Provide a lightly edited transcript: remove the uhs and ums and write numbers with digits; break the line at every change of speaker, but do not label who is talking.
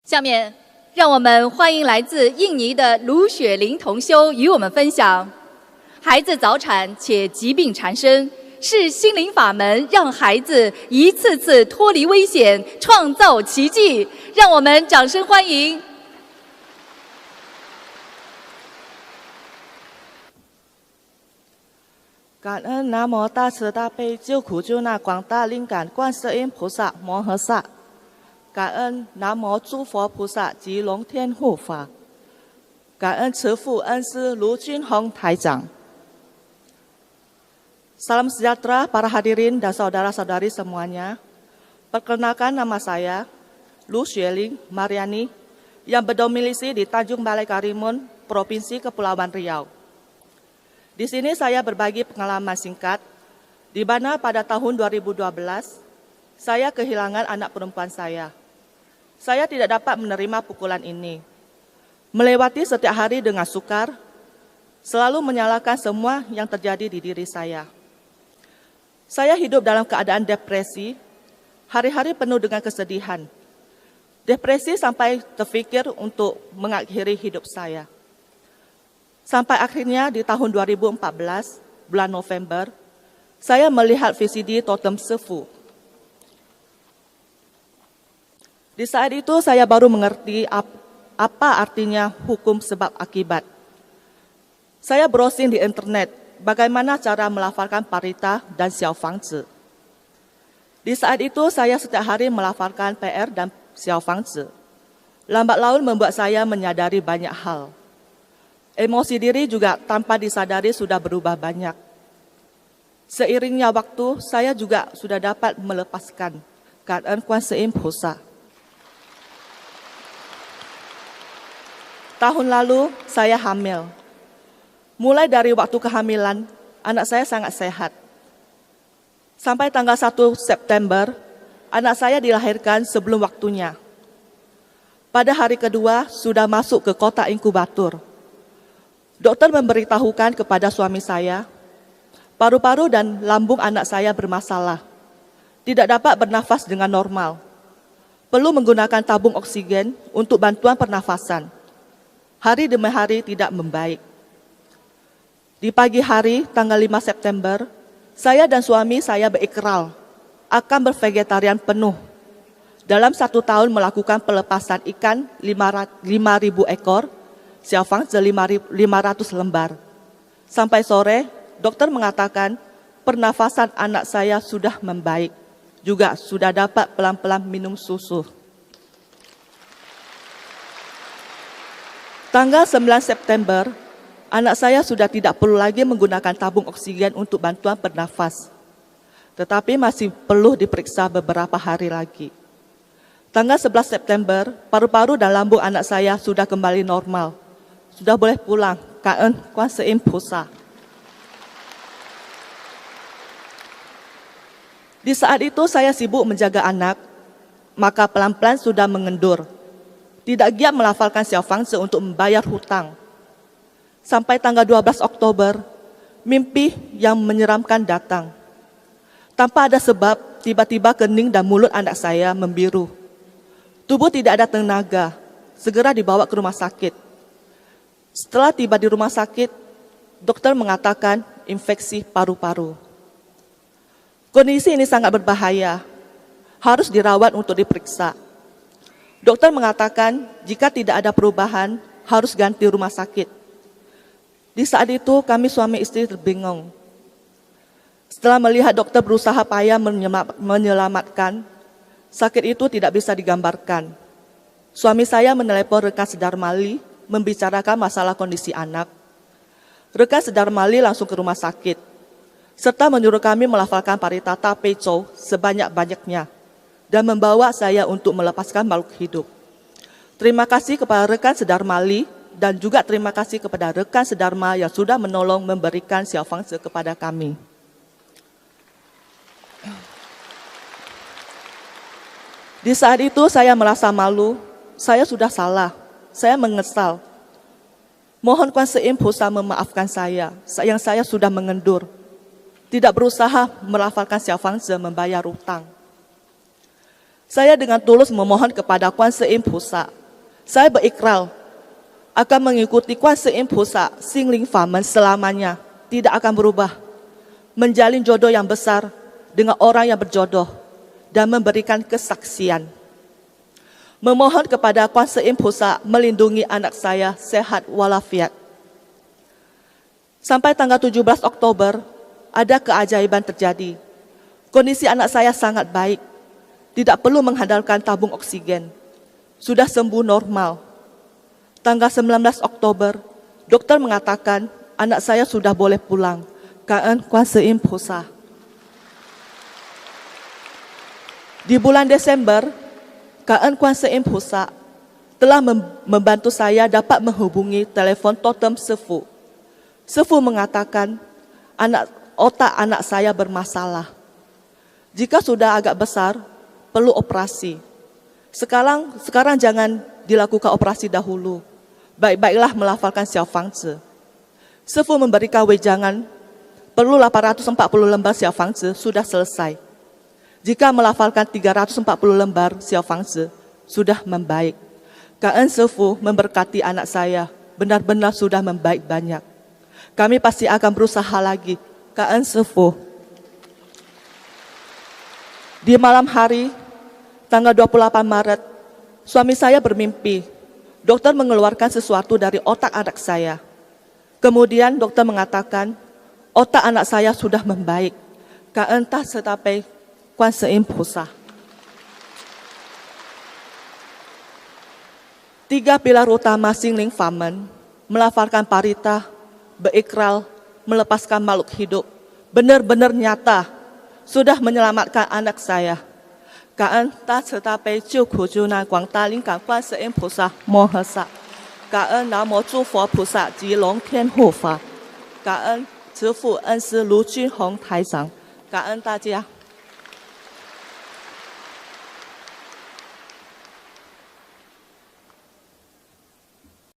下面，让我们欢迎来自印尼的卢雪玲同修与我们分享：孩子早产且疾病缠身，是心灵法门让孩子一次次脱离危险，创造奇迹。让我们掌声欢迎！
感恩南无大慈大悲救苦救难广大灵感观世音菩萨摩诃萨，感恩南无诸佛菩萨及龙天护法，感恩慈父恩师卢俊宏台长。Salam sejahtera para hadirin dan saudara-saudari semuanya. Perkenalkan nama saya Lu Xueling Mariani yang berdomisili di Tanjung Balai Karimun, Provinsi Kepulauan Riau. Di sini saya berbagi pengalaman singkat, di mana pada tahun 2012, saya kehilangan anak perempuan saya. Saya tidak dapat menerima pukulan ini. Melewati setiap hari dengan sukar, selalu menyalahkan semua yang terjadi di diri saya. Saya hidup dalam keadaan depresi, hari-hari penuh dengan kesedihan. Depresi sampai terfikir untuk mengakhiri hidup saya. Sampai akhirnya di tahun 2014, bulan November, saya melihat VCD Totem Sefu. Di saat itu saya baru mengerti apa artinya hukum sebab akibat. Saya browsing di internet, bagaimana cara melafalkan parita dan xiao fangzi. Di saat itu saya setiap hari melafalkan PR dan xiao fangzi. Lambat laun membuat saya menyadari banyak hal. Emosi diri juga tanpa disadari sudah berubah banyak. Seiringnya waktu, saya juga sudah dapat melepaskan keadaan Kuanse Im Pusa. Tahun lalu, saya hamil. Mulai dari waktu kehamilan, anak saya sangat sehat. Sampai tanggal 1 September, anak saya dilahirkan sebelum waktunya. Pada hari kedua, sudah masuk ke kotak inkubator. Dokter memberitahukan kepada suami saya, paru-paru dan lambung anak saya bermasalah. Tidak dapat bernafas dengan normal. Perlu menggunakan tabung oksigen untuk bantuan pernafasan. Hari demi hari tidak membaik. Di pagi hari, tanggal 5 September, saya dan suami saya berikrar akan bervegetarian penuh. Dalam 1 tahun melakukan pelepasan ikan 5.000 ekor, xiao fangzi 500 lembar. Sampai sore, dokter mengatakan pernafasan anak saya sudah membaik. Juga sudah dapat pelan-pelan minum susu. Tanggal 9 September, anak saya sudah tidak perlu lagi menggunakan tabung oksigen untuk bantuan bernafas. Tetapi masih perlu diperiksa beberapa hari lagi. Tanggal 11 September, paru-paru dan lambung anak saya sudah kembali normal. Sudah boleh pulang. Kaen Kuanse Im Pusa. Di saat itu saya sibuk menjaga anak, maka pelan-pelan sudah mengendur. Tidak giat melafalkan xiao fangzi untuk membayar hutang. Sampai tanggal 12 Oktober, mimpi yang menyeramkan datang. Tanpa ada sebab, tiba-tiba kening dan mulut anak saya membiru. Tubuh tidak ada tenaga, segera dibawa ke rumah sakit. Setelah tiba di rumah sakit, dokter mengatakan infeksi paru-paru. Kondisi ini sangat berbahaya, harus dirawat untuk diperiksa. Dokter mengatakan jika tidak ada perubahan, harus ganti rumah sakit. Di saat itu kami suami istri terbingung. Setelah melihat dokter berusaha payah menyelamatkan, sakit itu tidak bisa digambarkan. Suami saya menelepon rekan Sedarmali, membicarakan masalah kondisi anak. Rekan Sedarmali langsung ke rumah sakit, serta menyuruh kami melafalkan paritata Peico sebanyak-banyaknya, dan membawa saya untuk melepaskan makhluk hidup. Terima kasih kepada rekan Sedarmali, dan juga terima kasih kepada rekan Sedharma yang sudah menolong memberikan xiao fangzi kepada kami. Di saat itu saya merasa malu, saya sudah salah, saya menyesal. Mohon Kuanse Im Pusa memaafkan saya, yang saya sudah mengendur. Tidak berusaha melafalkan xiao fangzi membayar utang. Saya dengan tulus memohon kepada Kuan Seim Pusa. Saya berikrar akan mengikuti Kuan Seim Pusa Xingling Famen selamanya, tidak akan berubah. Menjalin jodoh yang besar dengan orang yang berjodoh dan memberikan kesaksian. Memohon kepada Kuan Seim Pusa melindungi anak saya sehat walafiat. Sampai tanggal 17 Oktober, ada keajaiban terjadi. Kondisi anak saya sangat baik, tidak perlu mengandalkan tabung oksigen. Sudah sembuh normal. Tanggal 19 Oktober, dokter mengatakan anak saya sudah boleh pulang. Kaan Kuan Seim Pusa. Di bulan Desember, Kaan Kuan Seim Pusa telah membantu saya dapat menghubungi telepon totem Sefu. Sefu mengatakan otak anak saya bermasalah. Jika sudah agak besar, perlu operasi. Sekarang jangan dilakukan operasi dahulu. Baik-baiklah melafalkan Xiao Fangzi. Sefu memberikan wejangan, perlu 840 lembar Xiao Fangzi sudah selesai. Jika melafalkan 340 lembar Xiao Fangzi, sudah membaik. Kaan Sefu memberkati anak saya, benar-benar sudah membaik banyak. Kami pasti akan berusaha lagi. Kaan Sefu. Di malam hari, tanggal 28 Maret, suami saya bermimpi. Dokter mengeluarkan sesuatu dari otak anak saya. Kemudian dokter mengatakan, otak anak saya sudah membaik. Kaan Ta Setapai Kuan Seim Pusa. 3 pilar utama Xingling Famen, melafalkan parita, berikrar, melepaskan makhluk hidup, benar-benar nyata, sudah menyelamatkan anak saya. Kaan Ta Setapai Jiu Ku Jiu Nan Guang Da Ling Gan Kuan Seim Pusa Mo He Sa. Kaan Namo Zhu Fo Pusa Ji Long Tian Hu Fa. 感恩慈父恩师卢君宏台长，感恩大家。